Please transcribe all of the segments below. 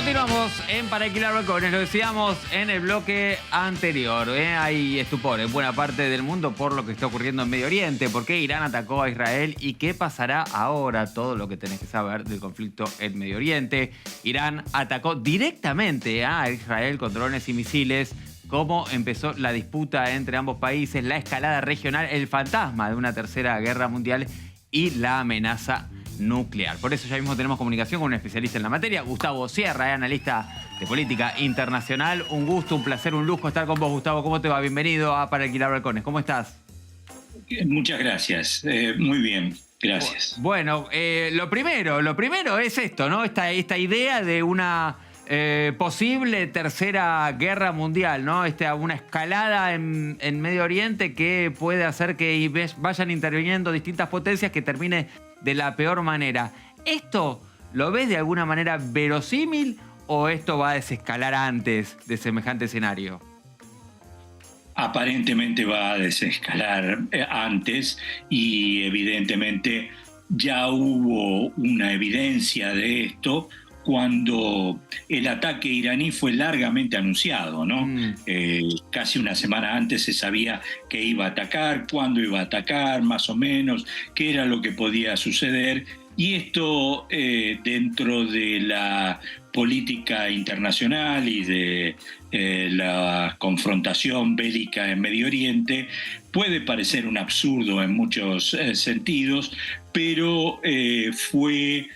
Continuamos en Para Alquilar Balcones. Lo decíamos en el bloque anterior. Hay estupor en buena parte del mundo por lo que está ocurriendo en Medio Oriente. ¿Por qué Irán atacó a Israel? ¿Y qué pasará ahora? Todo lo que tenés que saber del conflicto en Medio Oriente. Irán atacó directamente a Israel con drones y misiles. ¿Cómo empezó la disputa entre ambos países? La escalada regional, el fantasma de una tercera guerra mundial y la amenaza nuclear. Por eso ya mismo tenemos comunicación con un especialista en la materia, Gustavo Sierra, analista de política internacional. Un gusto, un placer, un lujo estar con vos, Gustavo. ¿Cómo te va? Bienvenido a Para Alquilar Balcones. ¿Cómo estás? Muchas gracias. Muy bien, gracias. Bueno, lo primero es esto, ¿no? Esta idea de una posible tercera guerra mundial, ¿no? Una escalada en Medio Oriente que puede hacer que vayan interviniendo distintas potencias que termine de la peor manera. ¿Esto lo ves de alguna manera verosímil o esto va a desescalar antes de semejante escenario? Aparentemente va a desescalar antes y evidentemente ya hubo una evidencia de esto cuando el ataque iraní fue largamente anunciado, ¿no? Casi una semana antes se sabía que iba a atacar, cuándo iba a atacar, más o menos, qué era lo que podía suceder. Y esto dentro de la política internacional y de la confrontación bélica en Medio Oriente puede parecer un absurdo en muchos sentidos, pero fue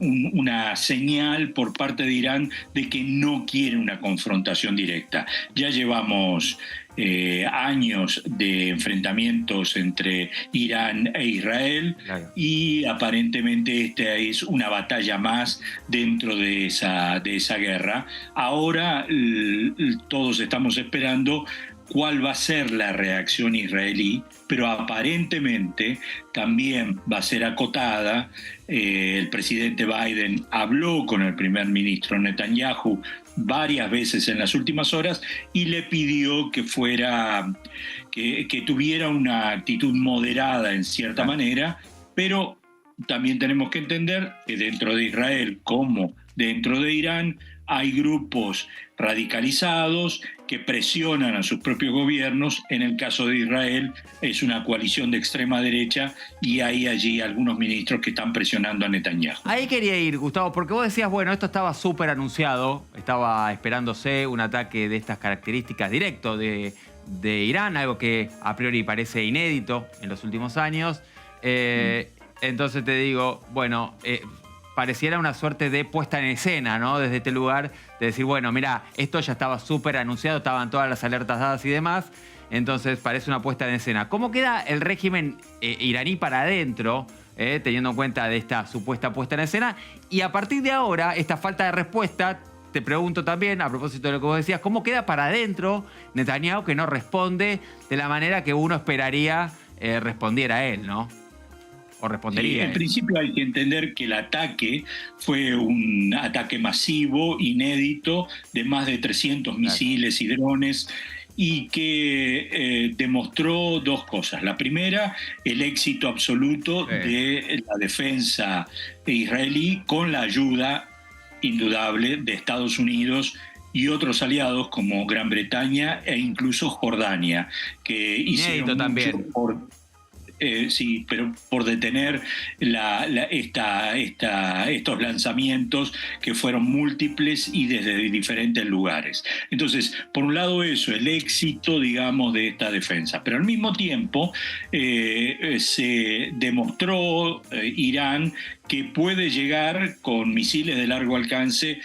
una señal por parte de Irán de que no quiere una confrontación directa. Ya llevamos años de enfrentamientos entre Irán e Israel, claro, y aparentemente esta es una batalla más dentro de esa guerra. Ahora todos estamos esperando cuál va a ser la reacción israelí, pero aparentemente también va a ser acotada. El presidente Biden habló con el primer ministro Netanyahu varias veces en las últimas horas y le pidió que tuviera una actitud moderada en cierta manera, pero también tenemos que entender que dentro de Israel como dentro de Irán hay grupos radicalizados que presionan a sus propios gobiernos. En el caso de Israel es una coalición de extrema derecha y hay allí algunos ministros que están presionando a Netanyahu. Ahí quería ir, Gustavo, porque vos decías, bueno, esto estaba súper anunciado, estaba esperándose un ataque de estas características directo de Irán, algo que a priori parece inédito en los últimos años. Entonces te digo, bueno, pareciera una suerte de puesta en escena, ¿no? Desde este lugar, de decir, bueno, mira, esto ya estaba súper anunciado, estaban todas las alertas dadas y demás, entonces parece una puesta en escena. ¿Cómo queda el régimen iraní para adentro, teniendo en cuenta de esta supuesta puesta en escena? Y a partir de ahora, esta falta de respuesta, te pregunto también, a propósito de lo que vos decías, ¿cómo queda para adentro Netanyahu que no responde de la manera que uno esperaría respondiera él, ¿no? ¿O respondería? Sí, en principio hay que entender que el ataque fue un ataque masivo, inédito, de más de 300 misiles y drones, y que demostró dos cosas. La primera, el éxito absoluto de la defensa israelí con la ayuda indudable de Estados Unidos y otros aliados como Gran Bretaña e incluso Jordania, que hicieron mucho sí, pero por detener estos lanzamientos que fueron múltiples y desde diferentes lugares. Entonces, por un lado eso, el éxito, digamos, de esta defensa. Pero al mismo tiempo se demostró Irán que puede llegar con misiles de largo alcance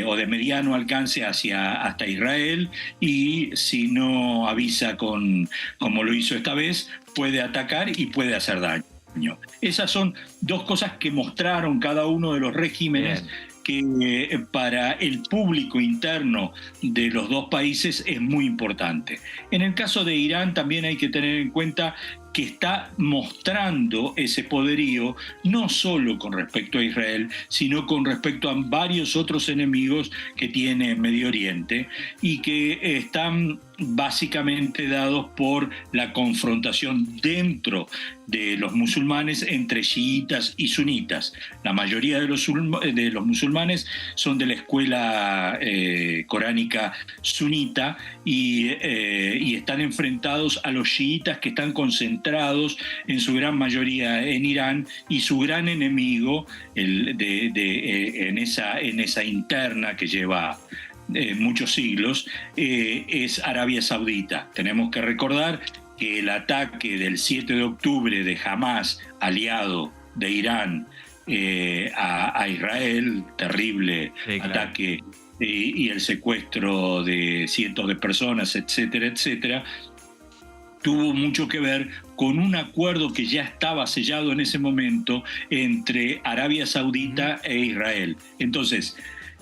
o de mediano alcance hasta Israel, y si no avisa como lo hizo esta vez, puede atacar y puede hacer daño. Esas son dos cosas que mostraron cada uno de los regímenes que para el público interno de los dos países es muy importante. En el caso de Irán también hay que tener en cuenta que está mostrando ese poderío no solo con respecto a Israel, sino con respecto a varios otros enemigos que tiene Medio Oriente y que están básicamente dados por la confrontación dentro de los musulmanes entre chiitas y sunitas. La mayoría de los musulmanes son de la escuela coránica sunita y están enfrentados a los chiitas, que están concentrados en su gran mayoría en Irán, y su gran enemigo en esa interna que lleva muchos siglos, es Arabia Saudita. Tenemos que recordar que el ataque del 7 de octubre de Hamas, aliado de Irán, a Israel, terrible ataque, y el secuestro de cientos de personas, etcétera, etcétera, tuvo mucho que ver con un acuerdo que ya estaba sellado en ese momento entre Arabia Saudita e Israel. Entonces,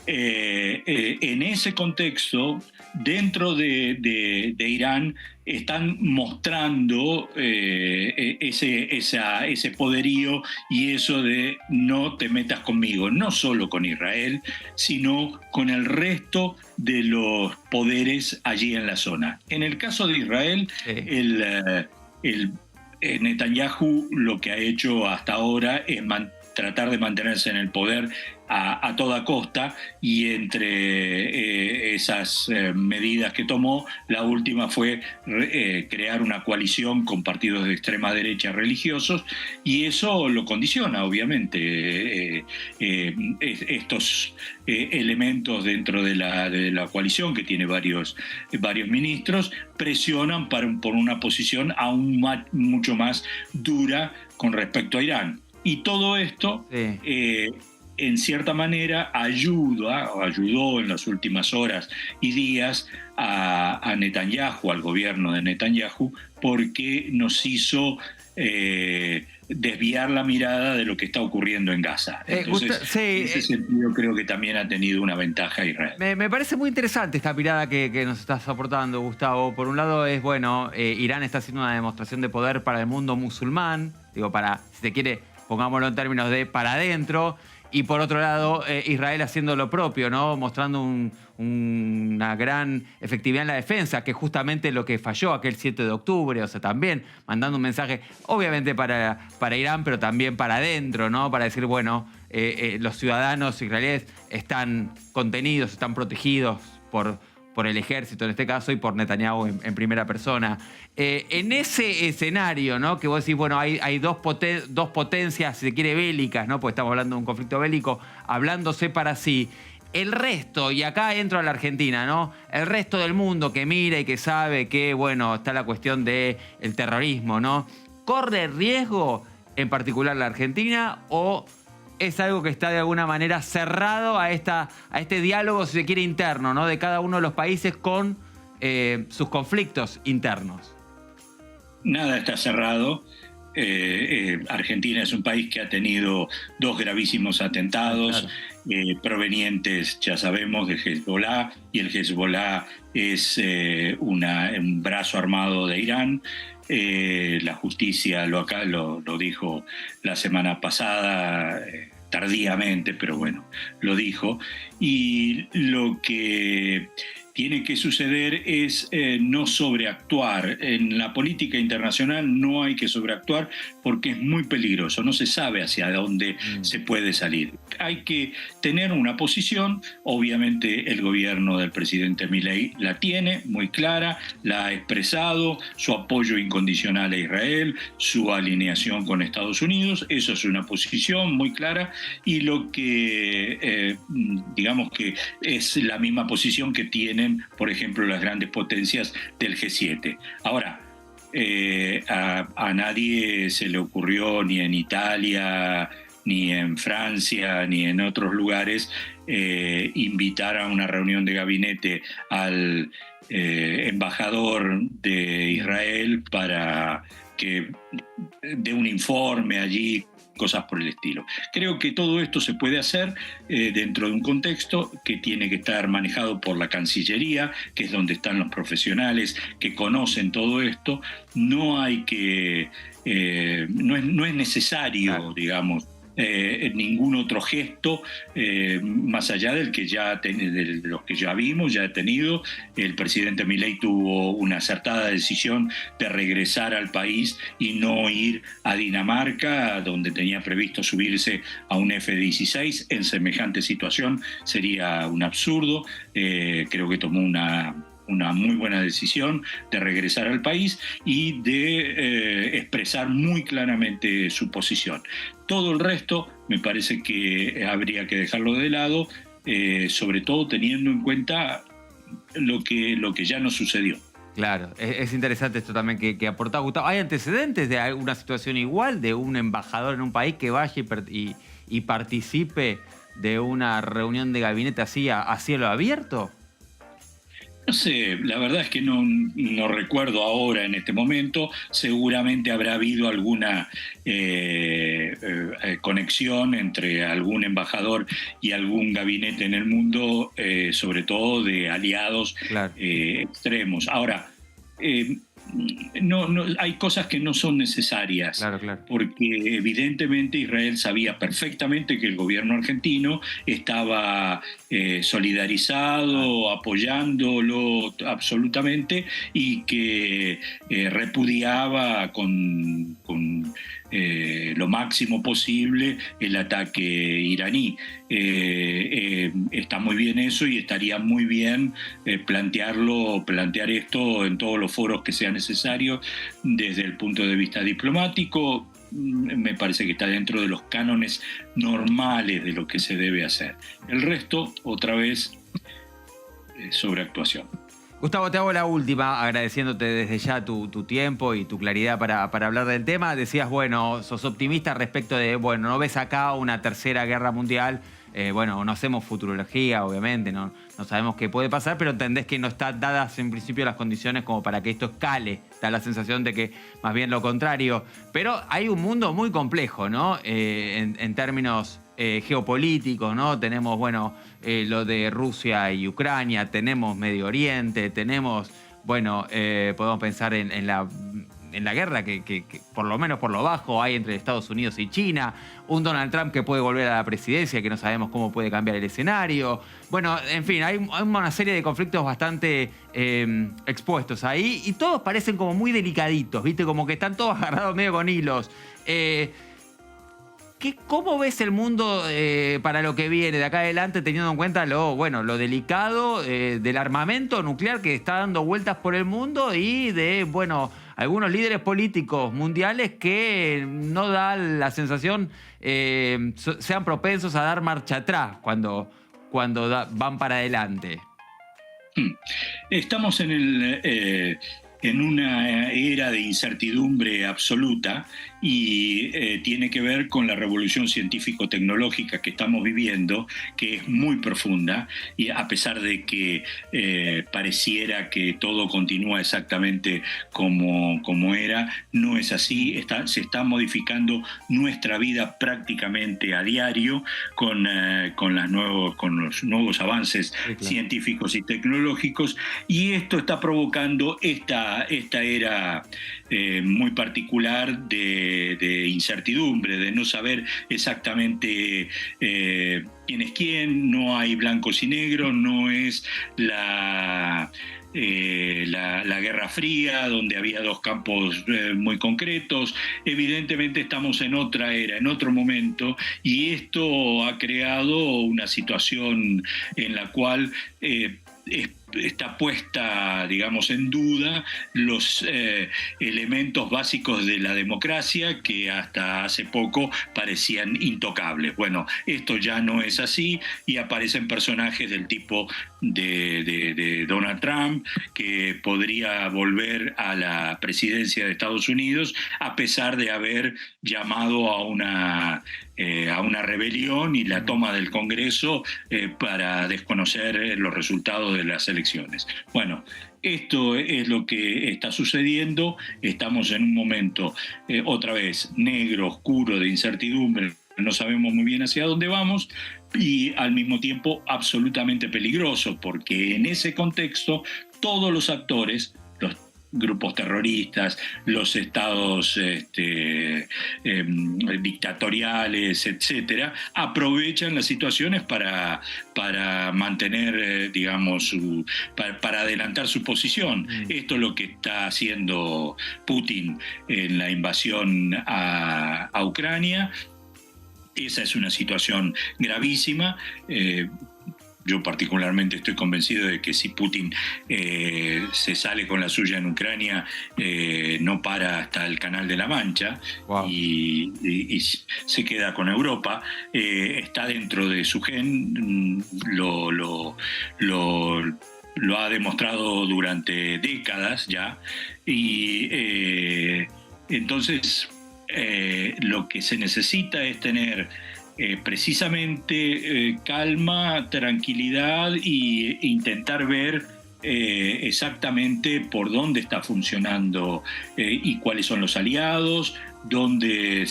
en ese contexto, dentro de Irán, están mostrando ese poderío y eso de no te metas conmigo, no solo con Israel, sino con el resto de los poderes allí en la zona. En el caso de Israel, Netanyahu lo que ha hecho hasta ahora es tratar de mantenerse en el poder a toda costa, y entre esas medidas que tomó, la última fue crear una coalición con partidos de extrema derecha religiosos, y eso lo condiciona, obviamente. Estos elementos dentro de la coalición, que tiene varios ministros, presionan por una posición aún mucho más dura con respecto a Irán. Y todo esto, en cierta manera, ayudó en las últimas horas y días a Netanyahu, al gobierno de Netanyahu, porque nos hizo desviar la mirada de lo que está ocurriendo en Gaza. Entonces, en ese sentido, creo que también ha tenido una ventaja Israel. Me parece muy interesante esta mirada que nos estás aportando, Gustavo. Por un lado es, Irán está haciendo una demostración de poder para el mundo musulmán, si se quiere, pongámoslo en términos de para adentro, y por otro lado, Israel haciendo lo propio, ¿no? Mostrando una gran efectividad en la defensa, que es justamente lo que falló aquel 7 de octubre, o sea, también mandando un mensaje, obviamente para Irán, pero también para adentro, ¿no? Para decir, los ciudadanos israelíes están contenidos, están protegidos por el ejército en este caso y por Netanyahu en primera persona. En ese escenario, ¿no? Que vos decís, hay dos potencias, si se quiere, bélicas, ¿no? Porque estamos hablando de un conflicto bélico, hablándose para sí. El resto, y acá entro a la Argentina, ¿no? El resto del mundo que mira y que sabe que, está la cuestión del terrorismo, ¿no? ¿Corre riesgo, en particular la Argentina, o es algo que está de alguna manera cerrado a este diálogo, si se quiere, interno, ¿no? De cada uno de los países con sus conflictos internos? Nada está cerrado. Argentina es un país que ha tenido dos gravísimos atentados, provenientes, ya sabemos, de Hezbollah, y el Hezbollah es un brazo armado de Irán. La justicia lo dijo la semana pasada, tardíamente, pero lo dijo. Y lo que tiene que suceder es no sobreactuar. En la política internacional no hay que sobreactuar porque es muy peligroso, no se sabe hacia dónde se puede salir. Hay que tener una posición, obviamente el gobierno del presidente Milei la tiene muy clara, la ha expresado, su apoyo incondicional a Israel, su alineación con Estados Unidos, eso es una posición muy clara, y lo que digamos que es la misma posición que tienen, por ejemplo, las grandes potencias del G7. Ahora, a nadie se le ocurrió, ni en Italia, ni en Francia, ni en otros lugares, invitar a una reunión de gabinete al embajador de Israel para que dé un informe allí, cosas por el estilo. Creo que todo esto se puede hacer dentro de un contexto que tiene que estar manejado por la Cancillería, que es donde están los profesionales que conocen todo esto. No hay que, no es necesario, claro, digamos, ningún otro gesto más allá del que de los que ya vimos, ya he tenido. El presidente Milei tuvo una acertada decisión de regresar al país y no ir a Dinamarca, donde tenía previsto subirse a un F-16. En semejante situación sería un absurdo. Creo que tomó una muy buena decisión de regresar al país y de expresar muy claramente su posición. Todo el resto me parece que habría que dejarlo de lado, sobre todo teniendo en cuenta lo que ya nos sucedió. Claro, es interesante esto también que aportaba Gustavo. ¿Hay antecedentes de alguna situación igual, de un embajador en un país que vaya y participe de una reunión de gabinete así a cielo abierto? No sé, la verdad es que no recuerdo ahora en este momento. Seguramente habrá habido alguna conexión entre algún embajador y algún gabinete en el mundo, sobre todo de aliados, claro, extremos. Ahora, hay cosas que no son necesarias, claro, claro, porque evidentemente Israel sabía perfectamente que el gobierno argentino estaba solidarizado, apoyándolo absolutamente, y que repudiaba con lo máximo posible el ataque iraní. Está muy bien eso, y estaría muy bien plantear esto en todos los foros que sea necesario desde el punto de vista diplomático. Me parece que está dentro de los cánones normales de lo que se debe hacer. El resto, otra vez, sobreactuación. Gustavo, te hago la última, agradeciéndote desde ya tu tiempo y tu claridad para hablar del tema. Decías, bueno, sos optimista respecto de, bueno, no ves acá una tercera guerra mundial. Bueno, no hacemos futurología, obviamente, no sabemos qué puede pasar, pero entendés que no están dadas en principio las condiciones como para que esto escale. Da la sensación de que más bien lo contrario. Pero hay un mundo muy complejo, ¿no? En términos geopolíticos, ¿no? Tenemos, bueno, lo de Rusia y Ucrania, tenemos Medio Oriente, tenemos, bueno, podemos pensar en la guerra que por lo menos por lo bajo hay entre Estados Unidos y China, un Donald Trump que puede volver a la presidencia, que no sabemos cómo puede cambiar el escenario. Bueno, en fin, hay una serie de conflictos bastante expuestos ahí, y todos parecen como muy delicaditos, ¿viste? Como que están todos agarrados medio con hilos. ¿Cómo ves el mundo para lo que viene de acá adelante, teniendo en cuenta lo delicado del armamento nuclear que está dando vueltas por el mundo, y de, bueno, algunos líderes políticos mundiales que no da la sensación sean propensos a dar marcha atrás cuando van para adelante? Estamos en una era de incertidumbre absoluta, y tiene que ver con la revolución científico-tecnológica que estamos viviendo, que es muy profunda, y a pesar de que pareciera que todo continúa exactamente como era, no es así. Se está modificando nuestra vida prácticamente a diario con los nuevos avances, sí, claro, científicos y tecnológicos, y esto está provocando esta era muy particular de incertidumbre, de no saber exactamente quién es quién. No hay blancos y negros, no es la Guerra Fría, donde había dos campos muy concretos. Evidentemente estamos en otra era, en otro momento, y esto ha creado una situación en la cual está puesta, digamos, en duda los elementos básicos de la democracia, que hasta hace poco parecían intocables. Bueno, esto ya no es así, y aparecen personajes del tipo de Donald Trump, que podría volver a la presidencia de Estados Unidos a pesar de haber llamado a una rebelión y la toma del Congreso para desconocer los resultados de las elecciones elecciones. Bueno, esto es lo que está sucediendo. Estamos en un momento, otra vez, negro, oscuro, de incertidumbre. No sabemos muy bien hacia dónde vamos y al mismo tiempo absolutamente peligroso, porque en ese contexto todos los actores, los grupos terroristas, los estados dictatoriales, etcétera, aprovechan las situaciones para mantener, para adelantar su posición. Esto es lo que está haciendo Putin en la invasión a Ucrania. Esa es una situación gravísima. Yo particularmente estoy convencido de que si Putin se sale con la suya en Ucrania, no para hasta el Canal de la Mancha. Wow. y se queda con Europa. Está dentro de su gen, lo ha demostrado durante décadas ya. Y entonces lo que se necesita es tener precisamente calma, tranquilidad e intentar ver exactamente por dónde está funcionando y cuáles son los aliados, dónde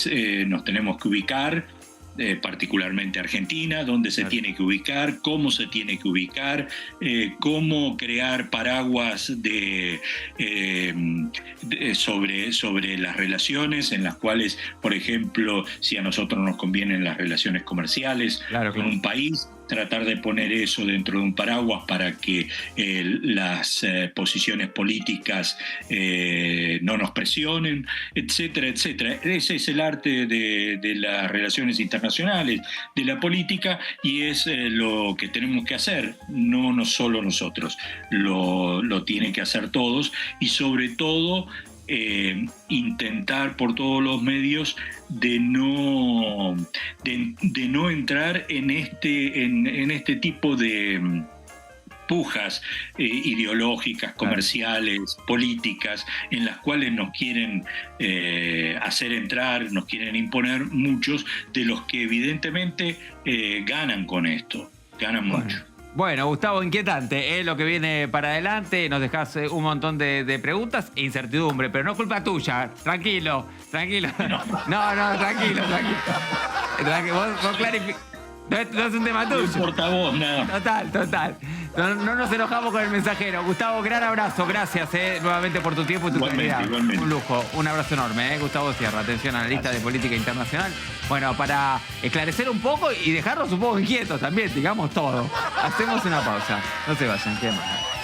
nos tenemos que ubicar, particularmente Argentina, dónde se tiene que ubicar, cómo se tiene que ubicar, cómo crear paraguas sobre las relaciones en las cuales, por ejemplo, si a nosotros nos convienen las relaciones comerciales con un país, tratar de poner eso dentro de un paraguas para que las posiciones políticas no nos presionen, etcétera, etcétera. Ese es el arte de las relaciones internacionales, de la política, y es lo que tenemos que hacer, no solo nosotros, lo tienen que hacer todos, y sobre todo intentar por todos los medios de no entrar en este tipo de pujas ideológicas, comerciales, políticas, en las cuales nos quieren hacer entrar, nos quieren imponer muchos de los que evidentemente ganan con esto, ganan mucho. Bueno, Gustavo, inquietante, lo que viene para adelante. Nos dejás un montón de preguntas e incertidumbre, pero no es culpa tuya. Tranquilo. No, tranquilo. Vos clarificás. No es un tema tuyo. No importa vos, nada. Total. No nos enojamos con el mensajero. Gustavo, gran abrazo. Gracias nuevamente por tu tiempo y tu claridad. Igualmente. Un lujo. Un abrazo enorme. Gustavo Sierra, atención, analista de política internacional. Bueno, para esclarecer un poco y dejarlos un poco inquietos también, digamos todo. Hacemos una pausa. No se vayan, qué más.